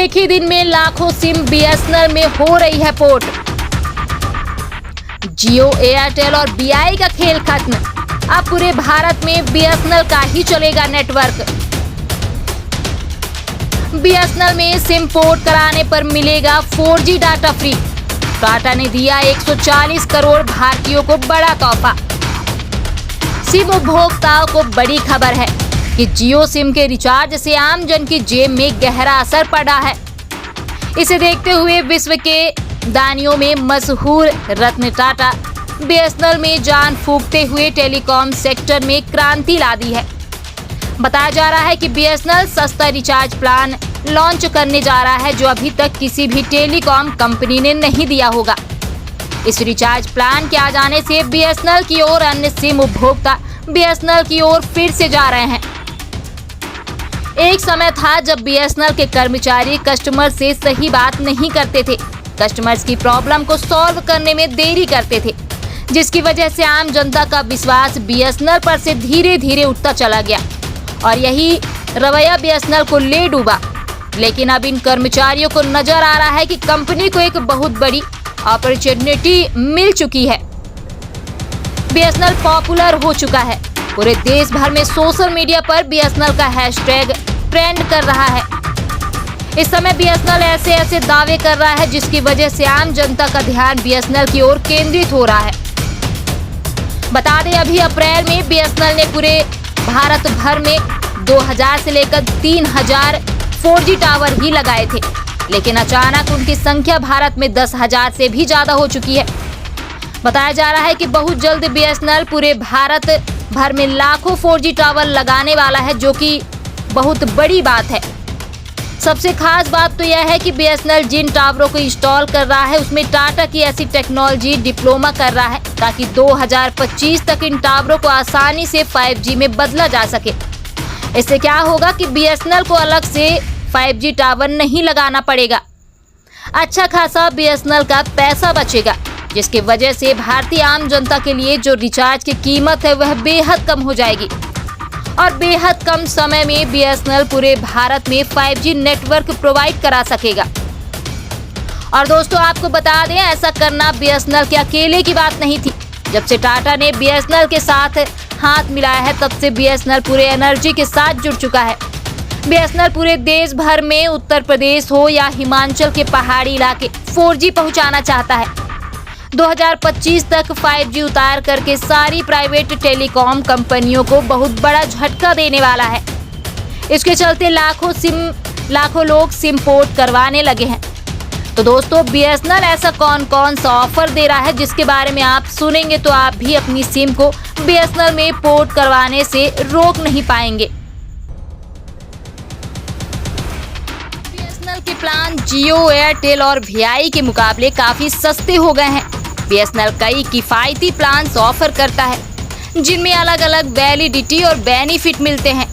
एक ही दिन में लाखों सिम बीएसएनएल में हो रही है पोर्ट। जियो, एयरटेल और बीआई का खेल खत्म। अब पूरे भारत में बीएसएनएल का ही चलेगा नेटवर्क। बीएसएनएल में सिम पोर्ट कराने पर मिलेगा 4G डाटा फ्री। टाटा ने दिया 140 करोड़ भारतीयों को बड़ा तोहफा। सिम उपभोक्ताओं को बड़ी खबर है कि जियो सिम के रिचार्ज से आम जन की जेब में गहरा असर पड़ा है। इसे देखते हुए विश्व के दानियों में मशहूर रत्न टाटा बीएसएनएल में जान फूंकते हुए टेलीकॉम सेक्टर में क्रांति ला दी है। बताया जा रहा है कि बीएसएनएल सस्ता रिचार्ज प्लान लॉन्च करने जा रहा है जो अभी तक किसी भी टेलीकॉम कंपनी ने नहीं दिया होगा। इस रिचार्ज प्लान के आ जाने से बीएसएनएल की ओर अन्य सिम उपभोक्ता बीएसएनएल की ओर फिर से जा रहे हैं। एक समय था जब बीएसएनएल के कर्मचारी कस्टमर से सही बात नहीं करते थे, कस्टमर्स की प्रॉब्लम को सॉल्व करने में देरी करते थे, जिसकी वजह से आम जनता का विश्वास बीएसएनएल पर से धीरे धीरे उठता चला गया और यही रवैया बीएसएनएल को ले डूबा। लेकिन अब इन कर्मचारियों को नजर आ रहा है कि कंपनी को एक बहुत बड़ी अपॉर्चुनिटी मिल चुकी है। बीएसएनएल पॉपुलर हो चुका है। पूरे देश भर में सोशल मीडिया पर बीएसएनएल का हैशटैग ट्रेंड कर रहा है। इस समय बीएसएनएल ऐसे दावे कर रहा है जिसकी वजह से आम जनता का ध्यान बीएसएनएल की ओर केंद्रित हो रहा है। बता दें अभी अप्रैल में बीएसएनएल ने पूरे भारत भर में 2000 से लेकर 3000 4G टावर ही लगाए थे, लेकिन अचानक उनकी संख्या भारत में 10,000 से भी ज्यादा हो चुकी है। बताया जा रहा है कि बहुत जल्द बीएसएनएल पूरे भारत भर में लाखों 4G टावर लगाने वाला है, जो कि बहुत बड़ी बात है। सबसे खास बात तो यह है कि बीएसएनएल जिन टावरों को इंस्टॉल कर रहा है उसमें टाटा की ऐसी टेक्नोलॉजी डिप्लोमा कर रहा है ताकि 2025 तक इन टावरों को आसानी से 5G में बदला जा सके। इससे क्या होगा कि बीएसएनएल को अलग से 5G टावर नहीं लगाना पड़ेगा। अच्छा खासा बीएसएनएल का पैसा बचेगा, जिसकी वजह से भारतीय आम जनता के लिए जो रिचार्ज की कीमत है वह बेहद कम हो जाएगी और बेहद कम समय में बीएसएनएल पूरे भारत में 5G नेटवर्क प्रोवाइड करा सकेगा। और दोस्तों आपको बता दें, ऐसा करना बीएसएनएल के अकेले की बात नहीं थी। जब से टाटा ने बीएसएनएल के साथ हाथ मिलाया है तब से बीएसएनएल पूरे एनर्जी के साथ जुड़ चुका है। बीएसएनएल पूरे देश भर में उत्तर प्रदेश हो या हिमाचल के पहाड़ी इलाके 4G पहुंचाना चाहता है। 2025 तक 5G उतार करके सारी प्राइवेट टेलीकॉम कंपनियों को बहुत बड़ा झटका देने वाला है। इसके चलते लाखों लोग सिम पोर्ट करवाने लगे हैं। तो दोस्तों बीएसएनएल ऐसा कौन सा ऑफर दे रहा है जिसके बारे में आप सुनेंगे तो आप भी अपनी सिम को बीएसएनएल में पोर्ट करवाने से रोक नहीं पाएंगे। बीएसएनएल के प्लान जियो, एयरटेल और वीआई के मुकाबले काफी सस्ते हो गए हैं। बीएसएनएल कई किफायती प्लान्स ऑफर करता है जिनमें अलग अलग वैलिडिटी और बेनिफिट मिलते हैं।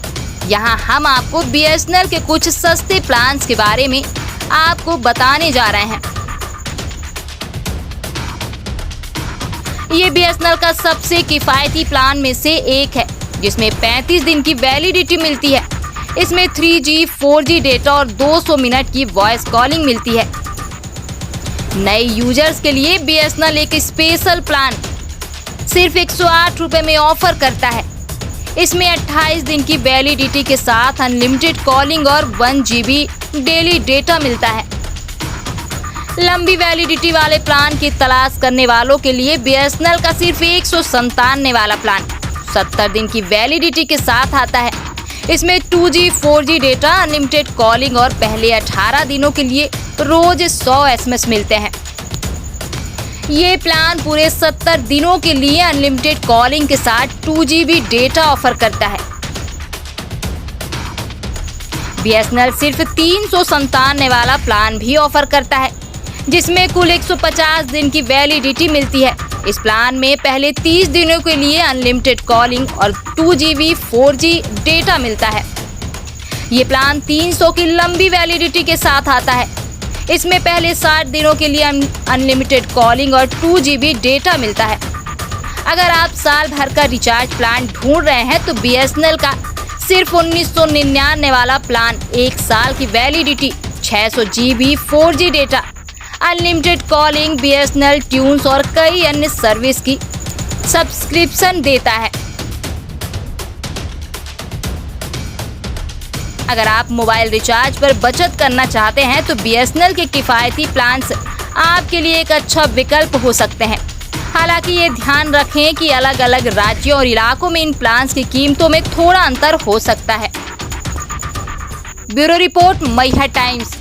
यहाँ हम आपको बीएसएनएल के कुछ सस्ते प्लान्स के बारे में आपको बताने जा रहे हैं। ये बीएसएनएल का सबसे किफायती प्लान में से एक है जिसमें 35 दिन की वैलिडिटी मिलती है। इसमें 3G 4G डेटा और 200 मिनट की वॉइस कॉलिंग मिलती है। नए यूजर्स के लिए बीएसएनएल एक स्पेशल प्लान सिर्फ 108 रुपए में ऑफर करता है। इसमें 28 दिन की वैलिडिटी के साथ अनलिमिटेड कॉलिंग और 1 GB डेली डेटा मिलता है। लंबी वैलिडिटी वाले प्लान की तलाश करने वालों के लिए बीएसएनएल का सिर्फ 197 वाला प्लान 70 दिन की वैलिडिटी के साथ आता है। इसमें 2G 4G data, unlimited calling और पहले 18 दिनों के लिए रोज 100 SMS मिलते हैं। ये प्लान पूरे 70 दिनों के लिए अनलिमिटेड कॉलिंग के साथ 2 GB डेटा ऑफर करता है। बीएसएनएल सिर्फ 397 वाला प्लान भी ऑफर करता है जिसमें कुल 150 दिन की वैलिडिटी मिलती है। इस प्लान में पहले 30 दिनों के लिए अनलिमिटेड कॉलिंग और 2 GB 4G डेटा मिलता है। ये प्लान 300 की लंबी वैलिडिटी के साथ आता है। इसमें पहले 60 दिनों के लिए अनलिमिटेड कॉलिंग और 2 GB डेटा मिलता है। अगर आप साल भर का रिचार्ज प्लान ढूंढ रहे हैं तो बीएसएनएल का सिर्फ 1999 वाला प्लान 1 साल की validity 600 GB 4G data, unlimited calling, BSNL tunes और कई अन्य सर्विस की सब्सक्रिप्शन देता है। अगर आप मोबाइल रिचार्ज पर बचत करना चाहते हैं तो BSNL के किफ़ायती प्लान्स आपके लिए एक अच्छा विकल्प हो सकते हैं। हालांकि ये ध्यान रखें कि अलग अलग राज्यों और इलाकों में इन प्लान्स की कीमतों में थोड़ा अंतर हो सकता है। Bureau report, Maihar times.